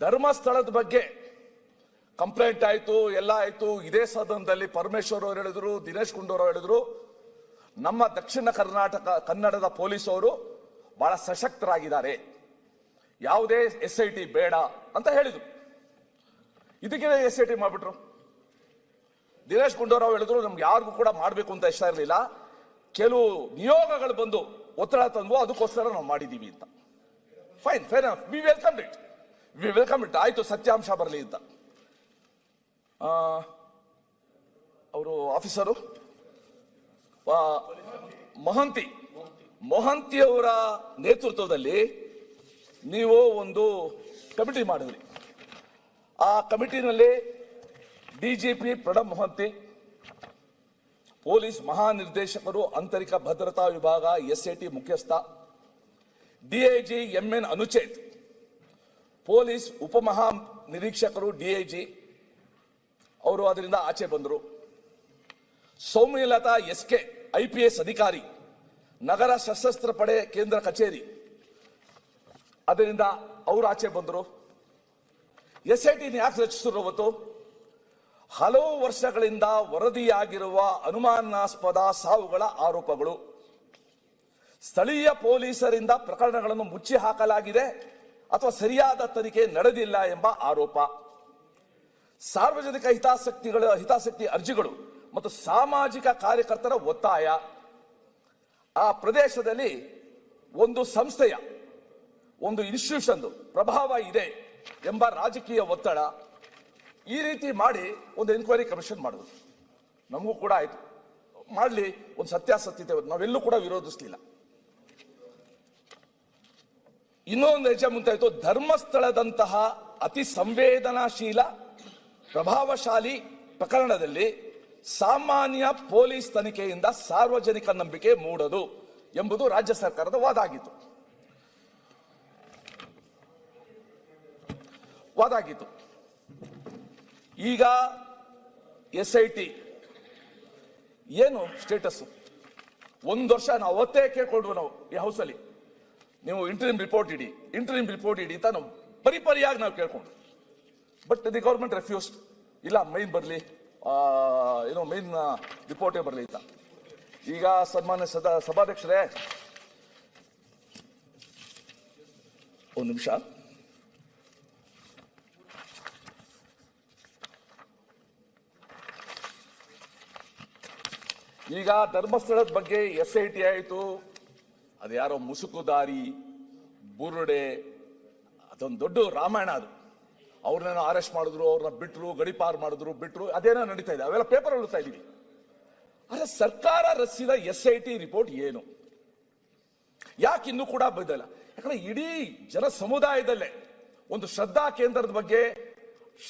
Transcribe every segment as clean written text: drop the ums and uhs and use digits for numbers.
ಧರ್ಮಸ್ಥಳದ ಬಗ್ಗೆ ಕಂಪ್ಲೇಂಟ್ ಆಯ್ತು, ಎಲ್ಲ ಆಯ್ತು. ಇದೇ ಸದನದಲ್ಲಿ ಪರಮೇಶ್ವರ್ ಅವರು ಹೇಳಿದ್ರು, ದಿನೇಶ್ ಗುಂಡೂರಾವ್ ಹೇಳಿದ್ರು, ನಮ್ಮ ದಕ್ಷಿಣ ಕನ್ನಡದ ಪೊಲೀಸ್ ಅವರು ಬಹಳ ಸಶಕ್ತರಾಗಿದ್ದಾರೆ, ಯಾವುದೇ SIT ಬೇಡ ಅಂತ ಹೇಳಿದ್ರು. ಇದಕ್ಕೆ SIT ಮಾಡ್ಬಿಟ್ರು. ದಿನೇಶ್ ಗುಂಡೂರಾವ್ ಹೇಳಿದ್ರು, ನಮ್ಗೆ ಯಾರಿಗೂ ಕೂಡ ಮಾಡಬೇಕು ಅಂತ ಇಷ್ಟ ಇರಲಿಲ್ಲ, ಕೆಲವು ನಿಯೋಗಗಳು ಬಂದು ಒತ್ತಡ ತಂದು ಅದಕ್ಕೋಸ್ಕರ ನಾವು ಮಾಡಿದೀವಿ ಅಂತ. Fine, fair enough, V welcome it. ಆಯ್ತು, ಸತ್ಯಾಂಶ ಬರಲಿ ಅಂತ. ಅವರು ಆಫೀಸರು ಮೊಹಂತಿಯವರ ನೇತೃತ್ವದಲ್ಲಿ ನೀವು ಒಂದು ಕಮಿಟಿ ಮಾಡಿದ್ರಿ. ಆ ಕಮಿಟಿನಲ್ಲಿ DGP ಪ್ರಣಬ್ ಮೊಹಂತಿ, ಪೊಲೀಸ್ ಮಹಾನಿರ್ದೇಶಕರು ಆಂತರಿಕ ಭದ್ರತಾ ವಿಭಾಗ SIT ಮುಖ್ಯಸ್ಥ DIG MN ಅನುಚೇತ್, ಪೊಲೀಸ್ ಉಪಮಹಾ ನಿರೀಕ್ಷಕರು DIG ಅವರು ಅದರಿಂದ ಆಚೆ ಬಂದರು. ಸೌಮ್ಯಲತಾ SK IPS ಅಧಿಕಾರಿ, ನಗರ ಸಶಸ್ತ್ರ ಪಡೆ ಕೇಂದ್ರ ಕಚೇರಿ, ಅದರಿಂದ ಅವರು ಆಚೆ ಬಂದರು. SIT ಯಾಕೆ ರಚಿಸಿರುವುದು? ಹಲವು ವರ್ಷಗಳಿಂದ ವರದಿಯಾಗಿರುವ ಅನುಮಾನಾಸ್ಪದ ಸಾವುಗಳ ಆರೋಪಗಳು, ಸ್ಥಳೀಯ ಪೊಲೀಸರಿಂದ ಪ್ರಕರಣಗಳನ್ನು ಮುಚ್ಚಿ ಹಾಕಲಾಗಿದೆ ಅಥವಾ ಸರಿಯಾದ ತನಿಖೆ ನಡೆದಿಲ್ಲ ಎಂಬ ಆರೋಪ, ಸಾರ್ವಜನಿಕ ಹಿತಾಸಕ್ತಿ ಅರ್ಜಿಗಳು ಮತ್ತು ಸಾಮಾಜಿಕ ಕಾರ್ಯಕರ್ತರ ಒತ್ತಾಯ, ಆ ಪ್ರದೇಶದಲ್ಲಿ ಒಂದು ಸಂಸ್ಥೆಯ, ಒಂದು ಇನ್ಸ್ಟಿಟ್ಯೂಷನ್ ಪ್ರಭಾವ ಇದೆ ಎಂಬ ರಾಜಕೀಯ ಒತ್ತಡ, ಈ ರೀತಿ ಮಾಡಿ ಒಂದು ಎನ್ಕ್ವೈರಿ ಕಮಿಷನ್ ಮಾಡಿದ್ರು. ನಮಗೂ ಕೂಡ ಆಯ್ತು, ಮಾಡಲಿ, ಒಂದು ಸತ್ಯಾಸತ್ಯತೆ ನಾವೆಲ್ಲೂ ಕೂಡ ವಿರೋಧಿಸಲಿಲ್ಲ. ಇನ್ನೊಂದು ಹೆಜ್ಜೆ ಮುಂತಾಯಿತು. ಧರ್ಮಸ್ಥಳದಂತಹ ಅತಿ ಸಂವೇದನಾಶೀಲ ಪ್ರಭಾವಶಾಲಿ ಪ್ರಕರಣದಲ್ಲಿ ಸಾಮಾನ್ಯ ಪೊಲೀಸ್ ತನಿಖೆಯಿಂದ ಸಾರ್ವಜನಿಕ ನಂಬಿಕೆ ಮೂಡದು ಎಂಬುದು ರಾಜ್ಯ ಸರ್ಕಾರದ ವಾದ ಆಗಿತ್ತು. ಈಗ SIT ಏನು ಸ್ಟೇಟಸ್? ಒಂದು ವರ್ಷ ನಾವು ಅವತ್ತೇ ಕೇಳ್ಕೊಂಡ್ವು, ನಾವು ಈ ಹೌಸಲ್ಲಿ, ನೀವು ಇಂಟರಿಮ್ ರಿಪೋರ್ಟ್ ಇಡಿ ಅಂತ ನಾವು ಪರಿಯಾಗಿ ನಾವು ಕೇಳ್ಕೊಂಡು. But the government refused. ಇಲ್ಲ, ಮೈನ್ ಬರಲಿ, ಮೈನ್ ರಿಪೋರ್ಟೇ ಬರಲಿ ಅಂತ. ಈಗ ಸನ್ಮಾನ್ಯ ಸಭಾಧ್ಯಕ್ಷರೇ, ಒಂದು ನಿಮಿಷ. ಈಗ ಧರ್ಮಸ್ಥಳದ ಬಗ್ಗೆ SIT ಆಯಿತು, ಅದು ಯಾರೋ ಮುಸುಕುದಾರಿ ಬುರುಡೆ, ಅದೊಂದು ದೊಡ್ಡ ರಾಮಾಯಣ. ಅದು ಅವ್ರನ್ನೇನೋ ಅರೆಸ್ಟ್ ಮಾಡಿದ್ರು, ಅವ್ರನ್ನ ಬಿಟ್ರು, ಗಡಿಪಾರು ಮಾಡಿದ್ರು, ಬಿಟ್ರು, ಅದೇನೋ ನಡೀತಾ ಇದೆ, ಅವೆಲ್ಲ ಪೇಪರ್ ಓದ್ತಾ ಇದೀವಿ. ಆದ್ರೆ ಸರ್ಕಾರ ರಚಿಸಿದ SIT ರಿಪೋರ್ಟ್ ಏನು, ಯಾಕೆ ಇನ್ನೂ ಕೂಡ ಬಂದಿಲ್ಲ? ಯಾಕಂದ್ರೆ ಇಡೀ ಜನ ಸಮುದಾಯದಲ್ಲೇ ಒಂದು ಶ್ರದ್ಧಾ ಕೇಂದ್ರದ ಬಗ್ಗೆ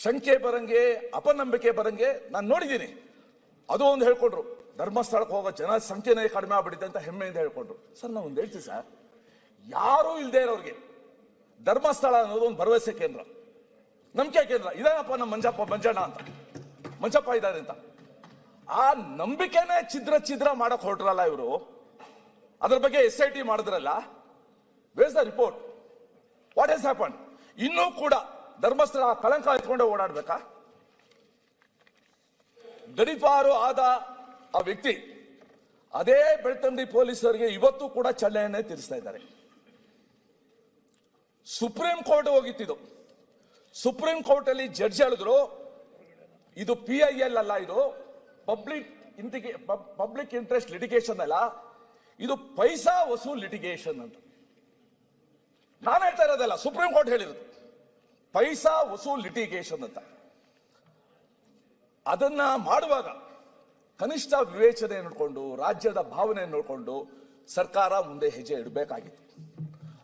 ಶಂಕೆ ಬರಂಗೆ, ಅಪನಂಬಿಕೆ ಬರಂಗೆ ನಾನು ನೋಡಿದ್ದೀನಿ. ಅದು ಒಂದು ಹೇಳ್ಕೊಂಡ್ರು, ಧರ್ಮಸ್ಥಳಕ್ಕೆ ಹೋಗೋ ಜನ ಸಂಖ್ಯೆನೇ ಕಡಿಮೆ ಆಗ್ಬಿಟ್ಟಿದೆ ಅಂತ ಹೆಮ್ಮೆಯಿಂದ ಹೇಳ್ಕೊಂಡ್ರು. ಸರ್, ನಾವು ಒಂದು ಹೇಳ್ತೀವಿ ಸರ್, ಯಾರೂ ಇಲ್ಲದೆ ಇರೋರಿಗೆ ಧರ್ಮಸ್ಥಳ ಅನ್ನೋದು ಒಂದು ಭರವಸೆ ಕೇಂದ್ರ, ನಂಬಿಕೆ ಕೇಂದ್ರ. ಇದೇನಪ್ಪ ನಮ್ಮ ಮಂಜಪ್ಪ ಇದ್ದಾರೆ ಅಂತ ಆ ನಂಬಿಕೆನೇ ಛಿದ್ರ ಮಾಡಕ್ ಹೊರಟ್ರಲ್ಲ ಇವರು. ಅದ್ರ ಬಗ್ಗೆ SIT ಮಾಡಿದ್ರಲ್ಲ, where the report? What has happen? ಇನ್ನೂ ಕೂಡ ಧರ್ಮಸ್ಥಳ ಕಳಂಕ ಎತ್ಕೊಂಡೆ ಓಡಾಡ್ಬೇಕಾ? ಗಡಿಪಾರು ಆದ ಆ ವ್ಯಕ್ತಿ ಅದೇ ಬೆಳ್ತಂಗಡಿ ಪೊಲೀಸರಿಗೆ ಇವತ್ತು ಕೂಡ ಚಲನೆ ತೀರಿಸ್ತಾ ಇದ್ದಾರೆ. ಸುಪ್ರೀಂ ಕೋರ್ಟ್ ಹೋಗಿತ್ತಿದ್ದು. ಸುಪ್ರೀಂ ಕೋರ್ಟ್ ಅಲ್ಲಿ ಜಡ್ಜ್ ಹೇಳಿದ್ರು, ಇದು PIL ಅಲ್ಲ, ಇದು ಪಬ್ಲಿಕ್ ಇಂಟ್ರೆಸ್ಟ್ ಲಿಟಿಗೇಷನ್ ಅಲ್ಲ, ಇದು ಪೈಸಾ ವಸೂಲ್ ಲಿಟಿಗೇಷನ್ ಅಂತ. ನಾನು ಹೇಳ್ತಾ ಇರೋದಲ್ಲ, ಸುಪ್ರೀಂ ಕೋರ್ಟ್ ಹೇಳಿರೋದು ಪೈಸಾ ವಸೂಲ್ ಲಿಟಿಗೇಷನ್ ಅಂತ. ಅದನ್ನ ಮಾಡುವಾಗ ಕನಿಷ್ಠ ವಿವೇಚನೆ ನೋಡಿಕೊಂಡು, ರಾಜ್ಯದ ಭಾವನೆ ನೋಡಿಕೊಂಡು ಸರ್ಕಾರ ಮುಂದೆ ಹೆಜ್ಜೆ ಇಡಬೇಕಾಗಿತ್ತು.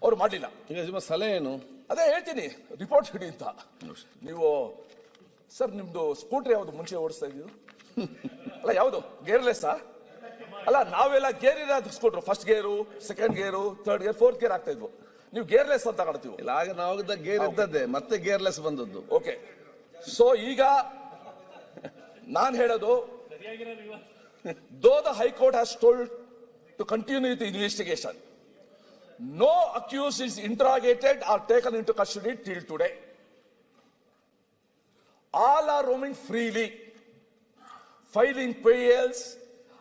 ಅವ್ರು ಮಾಡಲಿಲ್ಲ. ಈಗ ನಿಮ್ಮ ಸಲಹೆ ಏನು? ಅದೇ ಹೇಳ್ತೀನಿ, ರಿಪೋರ್ಟ್ ಹಿಡಿ ಅಂತ. ನೀವು ಸರ್, ನಿಮ್ದು ಸ್ಕೂಟರ್ ಯಾವುದು ಮುಂಚೆ ಓಡಿಸ್ತಾ ಇದ್ದೀವಿ? ಅಲ್ಲ, ಯಾವುದು ಗೇರ್ಲೆಸ್ಸಾ? ಅಲ್ಲ, ನಾವೆಲ್ಲ ಗೇರ್ ಇರೋದು ಸ್ಕೂಟರ್, ಫಸ್ಟ್ ಗೇರು, ಸೆಕೆಂಡ್ ಗೇರು, ಥರ್ಡ್ ಗೇರ್, ಫೋರ್ತ್ ಗೇರ್ ಆಗ್ತಾ ಇದ್ವು. ನೀವು ಗೇರ್ಲೆಸ್ ಅಂತ ಕಾಣ್ತೀವಿ. ಇಲ್ಲ, ಆಗ ನಾವು ಗೇರ್ ಇದ್ದದ್ದೇ, ಮತ್ತೆ ಗೇರ್ಲೆಸ್ ಬಂದದ್ದು. ಓಕೆ. ಸೊ ಈಗ ನಾನು ಹೇಳೋದು, though the High Court has told to continue the investigation, no accused is interrogated or taken into custody till today. All are roaming freely, filing PLs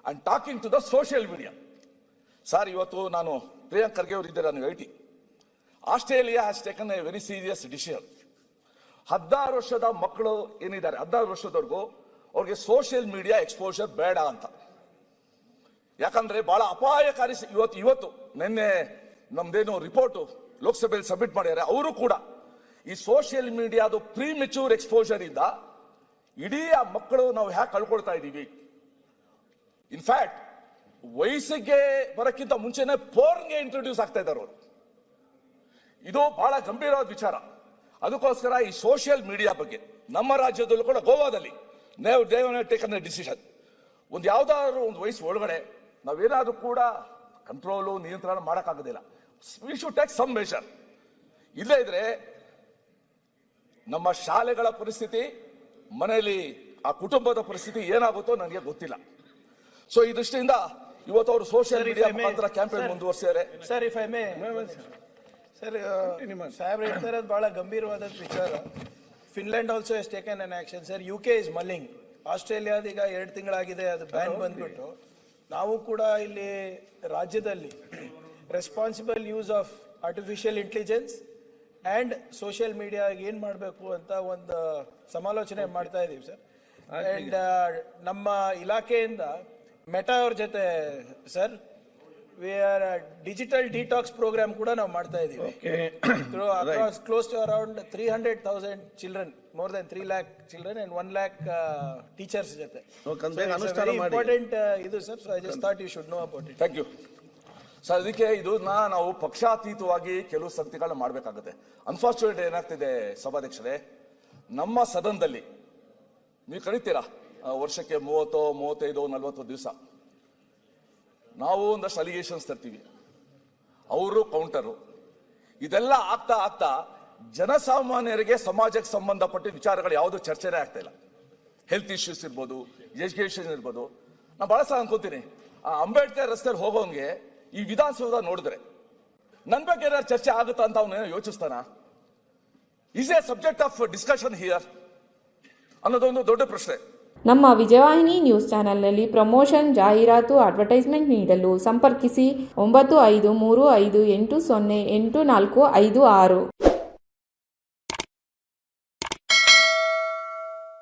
and talking to the social media. Sir, ಇವತ್ತು ನಾನು ಪ್ರಿಯಾಂಕ್ ಖರ್ಗೆ ಅವರು ಇದ್ದಾರೆ, ನನಗೆ IT. Australia has taken A very serious decision. 16 ವರ್ಷದ ಮಕ್ಕಳು ಏನಿದ್ದಾರೆ, 16 ವರ್ಷದವರೆಗೂ ಅವ್ರಿಗೆ ಸೋಷಿಯಲ್ ಮೀಡಿಯಾ ಎಕ್ಸ್ಪೋಜರ್ ಬೇಡ ಅಂತ. ಯಾಕಂದ್ರೆ ಬಹಳ ಅಪಾಯಕಾರಿ. ಇವತ್ತು ನಿನ್ನೆ ನಮ್ದೇನು ರಿಪೋರ್ಟ್ ಲೋಕಸಭೆಯಲ್ಲಿ ಸಬ್ಮಿಟ್ ಮಾಡಿದ್ದಾರೆ, ಅವರು ಕೂಡ ಈ ಸೋಷಿಯಲ್ ಮೀಡಿಯಾದು ಪ್ರೀ ಮೆಚೂರ್ ಎಕ್ಸ್ಪೋಜರ್ ಇಂದ ಇಡೀ ಆ ಮಕ್ಕಳು ನಾವು ಹ್ಯಾಕ್ ಕಳ್ಕೊಳ್ತಾ ಇದ್ದೀವಿ. ಇನ್ಫ್ಯಾಕ್ಟ್ ವಯಸ್ಸಿಗೆ ಬರಕ್ಕಿಂತ ಮುಂಚೆನೆ ಪೋರ್ನ್ಗೆ ಇಂಟ್ರೊಡ್ಯೂಸ್ ಆಗ್ತಾ ಇದ್ದಾರೆ ಅವರು. ಇದು ಬಹಳ ಗಂಭೀರವಾದ ವಿಚಾರ. ಅದಕ್ಕೋಸ್ಕರ ಈ ಸೋಷಿಯಲ್ ಮೀಡಿಯಾ ಬಗ್ಗೆ ನಮ್ಮ ರಾಜ್ಯದಲ್ಲೂ ಕೂಡ ಗೋವಾದಲ್ಲಿ ಟೇಕನ್ ಎ ಡಿಸಿಷನ್. ಒಂದು ಯಾವ್ದಾದ್ರು ಒಂದು ವಯಸ್ಸು ಒಳಗಡೆ ನಾವೇನಾದ್ರೂ ಕೂಡ ಕಂಟ್ರೋಲು ನಿಯಂತ್ರಣ ಮಾಡೋಕ್ಕಾಗೋದಿಲ್ಲ. We should take some measure. ಇಲ್ಲೇ ಇದ್ರೆ ನಮ್ಮ ಶಾಲೆಗಳ ಪರಿಸ್ಥಿತಿ, ಮನೆಯಲ್ಲಿ ಆ ಕುಟುಂಬದ ಪರಿಸ್ಥಿತಿ ಏನಾಗುತ್ತೋ ನನಗೆ ಗೊತ್ತಿಲ್ಲ. ಸೊ ಈ ದೃಷ್ಟಿಯಿಂದ ಇವತ್ತು ಅವರು ಸೋಷಿಯಲ್ ಮೀಡಿಯಾ ಮುಖಾಂತರ ಕ್ಯಾಂಪೇನ್ ಮುಂದುವರಿಸಿದ್ದಾರೆ. Sir, if I may sir, ಸಾಹೇಬ್ ಹೇಳ್ತಾ ಇರೋದು ಬಹಳ ಗಂಭೀರವಾದ ವಿಚಾರ. Finland also has taken an action. Sir, UK is mulling. ಆಸ್ಟ್ರೇಲಿಯಾದ ಈಗ 2 ತಿಂಗಳಾಗಿದೆ ಅದು ಬ್ಯಾನ್ ಬಂದ್ಬಿಟ್ಟು. ನಾವು ಕೂಡ ಇಲ್ಲಿ ರಾಜ್ಯದಲ್ಲಿ responsible use of artificial intelligence and social media ಏನ್ ಮಾಡಬೇಕು ಅಂತ ಒಂದು ಸಮಾಲೋಚನೆ ಮಾಡ್ತಾ ಇದೀವಿ ಸರ್. ಅಂಡ್ ನಮ್ಮ ಇಲಾಖೆಯಿಂದ ಮೆಟಾ ಅವ್ರ ಜೊತೆ sir we are digital detox program ಕೂಡ ನಾವು ಮಾಡ್ತಾ ಇದೀವಿ. Close to around 300,000 children, more than 3 lakh children and 1 lakh teachers jothe. Important idu sir, so I just thought you should know about it. Thank you. Sir, ಅದಕ್ಕೆ ಇದನ್ನ ನಾವು ಪಕ್ಷಾತೀತವಾಗಿ ಕೆಲವು ಸಂಗತಿಗಳನ್ನ ಮಾಡಬೇಕಾಗುತ್ತೆ. ಅನ್ಫಾರ್ಚುನೇಟ್ ಏನಾಗ್ತಿದೆ ಸಭಾಧ್ಯಕ್ಷರೇ, ನಮ್ಮ ಸದನದಲ್ಲಿ ನೀವು ಕರೀತೀರಾ ವರ್ಷಕ್ಕೆ 30, 35, 40 ದಿವಸ ನಾವು ಒಂದಷ್ಟು ಅಲಿಗೇಷನ್ಸ್ ತರ್ತೀವಿ, ಅವರು ಕೌಂಟರು. ಇದೆಲ್ಲ ಆಗ್ತಾ ಆಗ್ತಾ ಜನಸಾಮಾನ್ಯರಿಗೆ ಸಮಾಜಕ್ಕೆ ಸಂಬಂಧಪಟ್ಟ ವಿಚಾರಗಳು ಯಾವುದು ಚರ್ಚೆನೇ ಆಗ್ತಾ ಇಲ್ಲ. ಹೆಲ್ತ್ ಇಶ್ಯೂಸ್ ಇರ್ಬೋದು, ಎಜುಕೇಶನ್ ಇರ್ಬೋದು. ನಾನು ಬಹಳ ಸಲ ಅನ್ಕೋತೀನಿ, ಆ ಅಂಬೇಡ್ಕರ್ ರಸ್ತೆಯಲ್ಲಿ ಹೋಗೋಂಗೆ ಈ ವಿಧಾನಸೌಧ ನೋಡಿದ್ರೆ ನನ್ ಬಗ್ಗೆ ಏನಾದ್ರು ಚರ್ಚೆ ಆಗುತ್ತಾ ಅಂತ ಅವನೇನೋ ಯೋಚಿಸ್ತಾನ. Is a subject of discussion here ಅನ್ನೋದೊಂದು ದೊಡ್ಡ ಪ್ರಶ್ನೆ. ನಮ್ಮ ವಿಜಯವಾಹಿನಿ ನ್ಯೂಸ್ ಚಾನೆಲ್ನಲ್ಲಿ ಪ್ರಮೋಷನ್, ಜಾಹೀರಾತು, ಅಡ್ವರ್ಟೈಸ್ಮೆಂಟ್ ನೀಡಲು ಸಂಪರ್ಕಿಸಿ 9535808456.